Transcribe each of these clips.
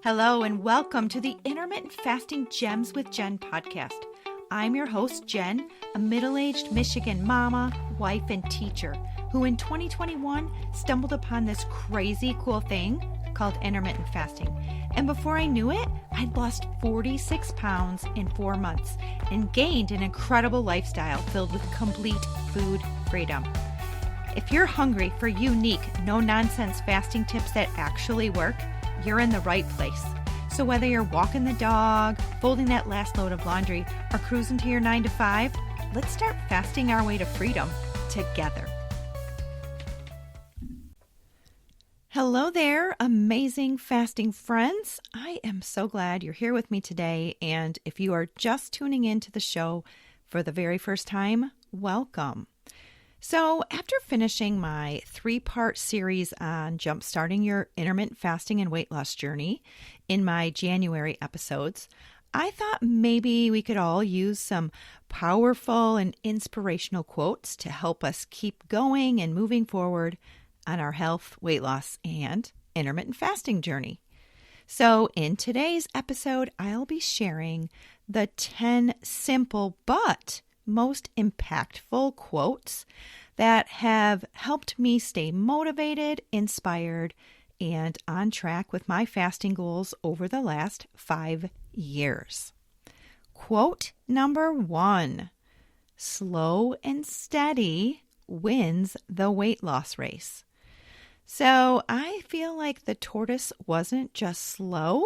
Hello and welcome to the Intermittent Fasting Gems with Jen podcast. I'm your host, Jen, a middle-aged Michigan mama, wife, and teacher who in 2021 stumbled upon this crazy cool thing called intermittent fasting. And before I knew it, I'd lost 46 pounds in 4 months and gained an incredible lifestyle filled with complete food freedom. If you're hungry for unique, no-nonsense fasting tips that actually work, you're in the right place. So whether you're walking the dog, folding that last load of laundry, or cruising to your 9 to 5, let's start fasting our way to freedom together. Hello there, amazing fasting friends. I am so glad you're here with me today. And if you are just tuning into the show for the very first time, welcome. So after finishing my 3-part series on jumpstarting your intermittent fasting and weight loss journey in my January episodes, I thought maybe we could all use some powerful and inspirational quotes to help us keep going and moving forward on our health, weight loss, and intermittent fasting journey. So in today's episode, I'll be sharing the 10 simple but most impactful quotes that have helped me stay motivated, inspired, and on track with my fasting goals over the last 5 years. Quote number 1, slow and steady wins the weight loss race. So I feel like the tortoise wasn't just slow,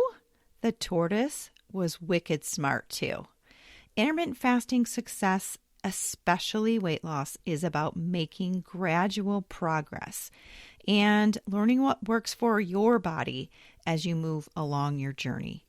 the tortoise was wicked smart too. Intermittent fasting success, especially weight loss, is about making gradual progress and learning what works for your body as you move along your journey.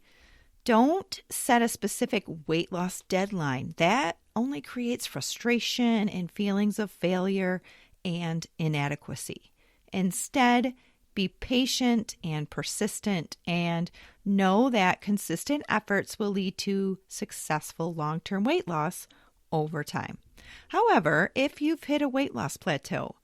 Don't set a specific weight loss deadline. That only creates frustration and feelings of failure and inadequacy. Instead, be patient and persistent and know that consistent efforts will lead to successful long-term weight loss over time. However, if you've hit a weight loss plateau,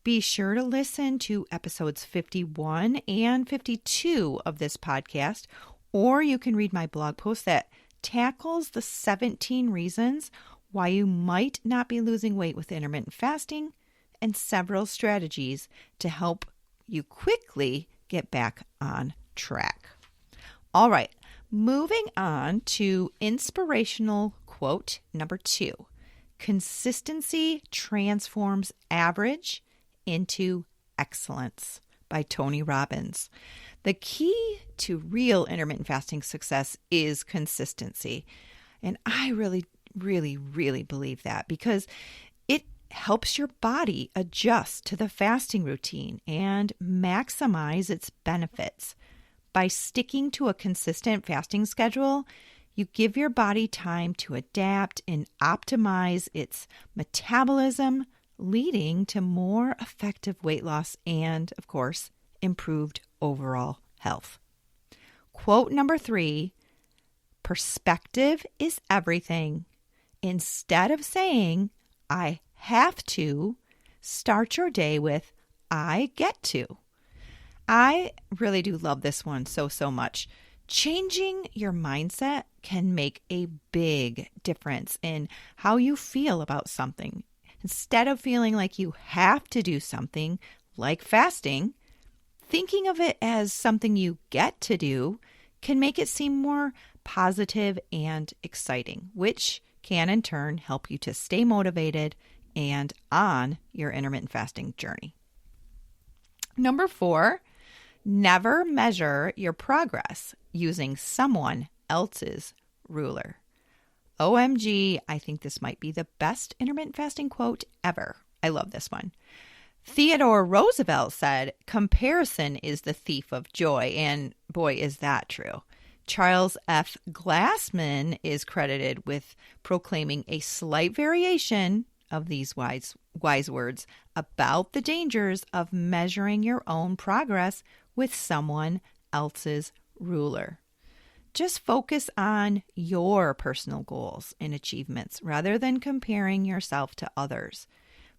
be sure to listen to episodes 51 and 52 of this podcast, or you can read my blog post that tackles the 17 reasons why you might not be losing weight with intermittent fasting and several strategies to help you quickly get back on track. All right, moving on to inspirational quote number 2. Consistency transforms average into excellence by Tony Robbins. The key to real intermittent fasting success is consistency. And I really believe that because it helps your body adjust to the fasting routine and maximize its benefits. By sticking to a consistent fasting schedule, you give your body time to adapt and optimize its metabolism, leading to more effective weight loss and, of course, improved overall health. Quote number 3, perspective is everything. Instead of saying, I have to, start your day with, I get to. I really do love this one so much. Changing your mindset can make a big difference in how you feel about something. Instead of feeling like you have to do something like fasting, thinking of it as something you get to do can make it seem more positive and exciting, which can in turn help you to stay motivated and on your intermittent fasting journey. Number 4, never measure your progress using someone else's ruler. OMG, I think this might be the best intermittent fasting quote ever. I love this one. Theodore Roosevelt said, comparison is the thief of joy, and boy, is that true. Charles F. Glassman is credited with proclaiming a slight variation of these wise words about the dangers of measuring your own progress with someone else's ruler. Just focus on your personal goals and achievements rather than comparing yourself to others,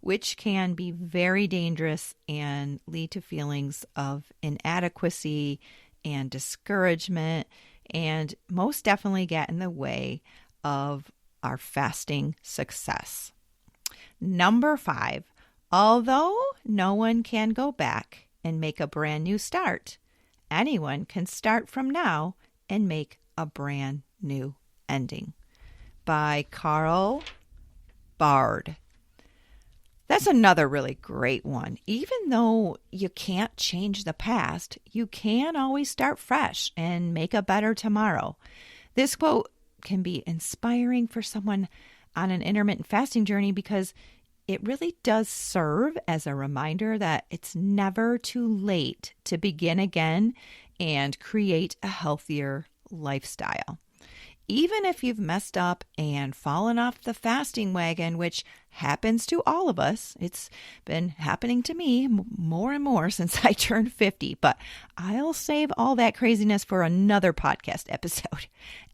which can be very dangerous and lead to feelings of inadequacy and discouragement, and most definitely get in the way of our fasting success. Number 5, although no one can go back and make a brand new start, anyone can start from now and make a brand new ending. By Carl Bard. That's another really great one. Even though you can't change the past, you can always start fresh and make a better tomorrow. This quote can be inspiring for someone on an intermittent fasting journey because it really does serve as a reminder that it's never too late to begin again and create a healthier lifestyle. Even if you've messed up and fallen off the fasting wagon, which happens to all of us, it's been happening to me more and more since I turned 50, but I'll save all that craziness for another podcast episode.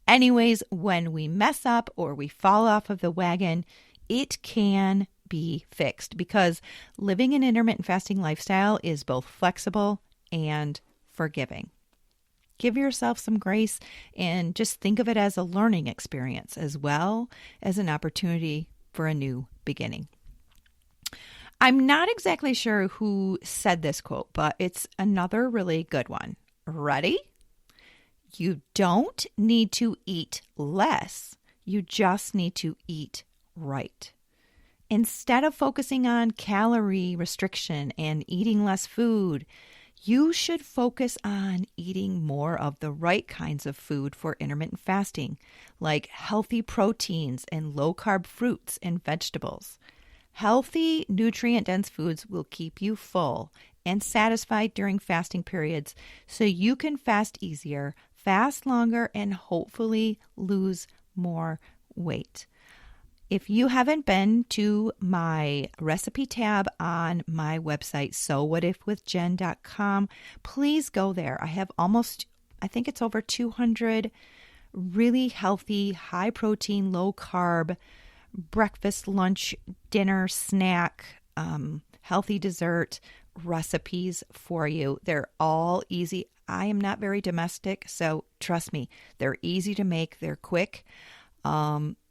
Anyways, when we mess up or we fall off of the wagon, it can be fixed because living an intermittent fasting lifestyle is both flexible and forgiving. Give yourself some grace and just think of it as a learning experience as well as an opportunity for a new beginning. I'm not exactly sure who said this quote, but it's another really good one. Ready? You don't need to eat less. You just need to eat right. Instead of focusing on calorie restriction and eating less food, you should focus on eating more of the right kinds of food for intermittent fasting, like healthy proteins and low-carb fruits and vegetables. Healthy, nutrient-dense foods will keep you full and satisfied during fasting periods so you can fast easier, fast longer, and hopefully lose more weight. If you haven't been to my recipe tab on my website, sowwhatifwithjen.com, please go there. I have I think it's over 200 really healthy, high protein, low carb, breakfast, lunch, dinner, snack, healthy dessert recipes for you. They're all easy. I am not very domestic, so trust me, they're easy to make. They're quick.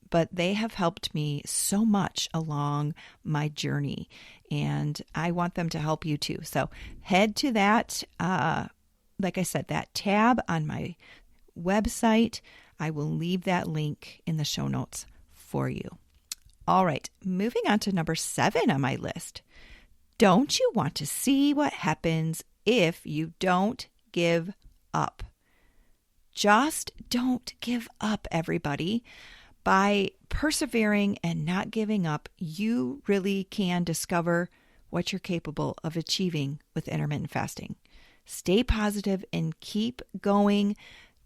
But they have helped me so much along my journey, and I want them to help you too. So head to that, like I said, that tab on my website. I will leave that link in the show notes for you. All right, moving on to number 7 on my list. Don't you want to see what happens if you don't give up? Just don't give up, everybody. By persevering and not giving up, you really can discover what you're capable of achieving with intermittent fasting. Stay positive and keep going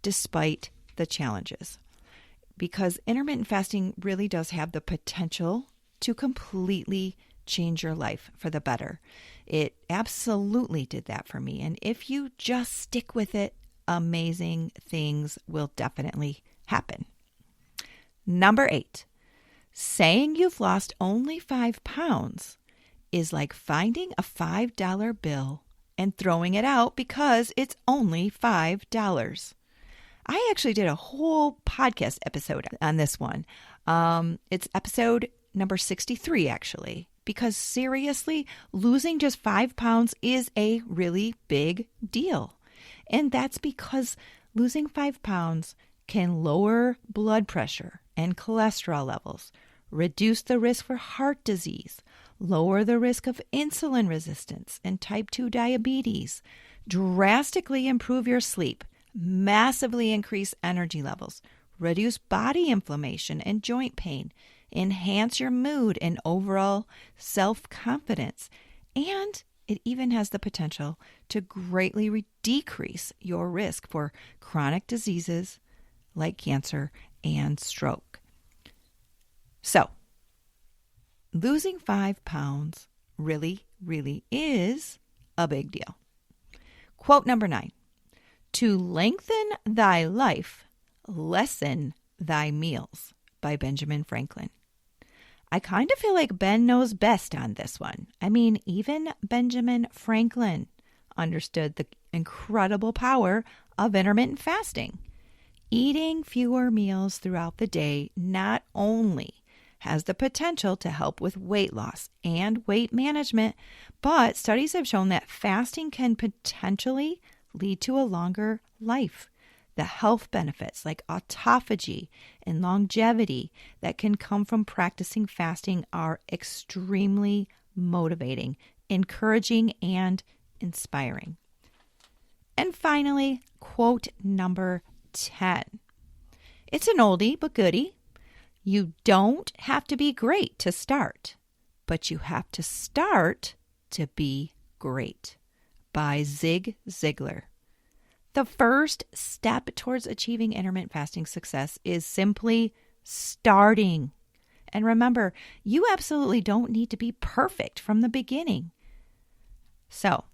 despite the challenges, because intermittent fasting really does have the potential to completely change your life for the better. It absolutely did that for me. And if you just stick with it, amazing things will definitely happen. Number 8, saying you've lost only 5 pounds is like finding a $5 bill and throwing it out because it's only $5. I actually did a whole podcast episode on this one. It's episode number 63, actually, because seriously, losing just 5 pounds is a really big deal. And that's because losing 5 pounds can lower blood pressure and cholesterol levels, reduce the risk for heart disease, lower the risk of insulin resistance and type 2 diabetes, drastically improve your sleep, massively increase energy levels, reduce body inflammation and joint pain, enhance your mood and overall self-confidence, and it even has the potential to greatly decrease your risk for chronic diseases like cancer and stroke. So, losing 5 pounds really, really is a big deal. Quote number 9, to lengthen thy life, lessen thy meals, by Benjamin Franklin. I kind of feel like Ben knows best on this one. I mean, even Benjamin Franklin understood the incredible power of intermittent fasting. Eating fewer meals throughout the day not only has the potential to help with weight loss and weight management, but studies have shown that fasting can potentially lead to a longer life. The health benefits like autophagy and longevity that can come from practicing fasting are extremely motivating, encouraging, and inspiring. And finally, quote number 10. It's an oldie but goodie. You don't have to be great to start, but you have to start to be great. By Zig Ziglar. The first step towards achieving intermittent fasting success is simply starting. And remember, you absolutely don't need to be perfect from the beginning. So,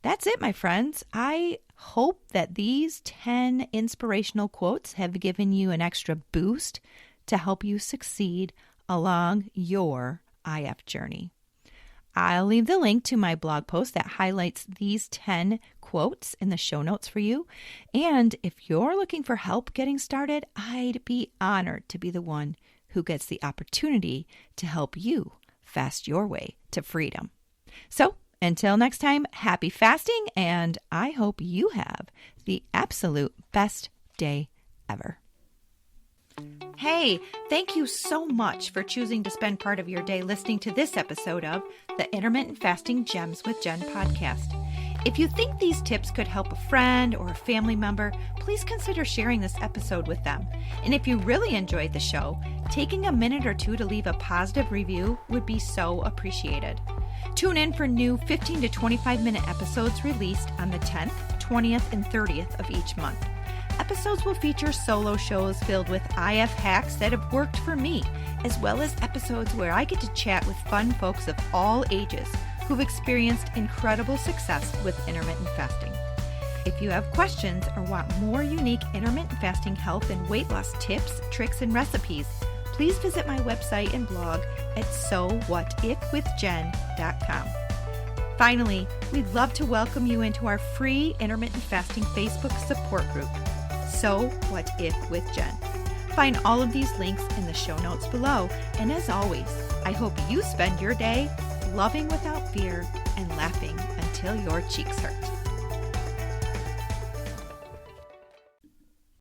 that's it, my friends. I hope that these 10 inspirational quotes have given you an extra boost to help you succeed along your IF journey. I'll leave the link to my blog post that highlights these 10 quotes in the show notes for you. And if you're looking for help getting started, I'd be honored to be the one who gets the opportunity to help you fast your way to freedom. So until next time, happy fasting, and I hope you have the absolute best day ever. Hey, thank you so much for choosing to spend part of your day listening to this episode of the Intermittent Fasting Gems with Jen podcast. If you think these tips could help a friend or a family member, please consider sharing this episode with them. And if you really enjoyed the show, taking a minute or two to leave a positive review would be so appreciated. Tune in for new 15 to 25-minute episodes released on the 10th, 20th, and 30th of each month. Episodes will feature solo shows filled with IF hacks that have worked for me, as well as episodes where I get to chat with fun folks of all ages who've experienced incredible success with intermittent fasting. If you have questions or want more unique intermittent fasting health and weight loss tips, tricks, and recipes, please visit my website and blog at sowhatifwithjen.com. Finally, we'd love to welcome you into our free intermittent fasting Facebook support group, So What If with Jen. Find all of these links in the show notes below. And as always, I hope you spend your day loving without fear and laughing until your cheeks hurt.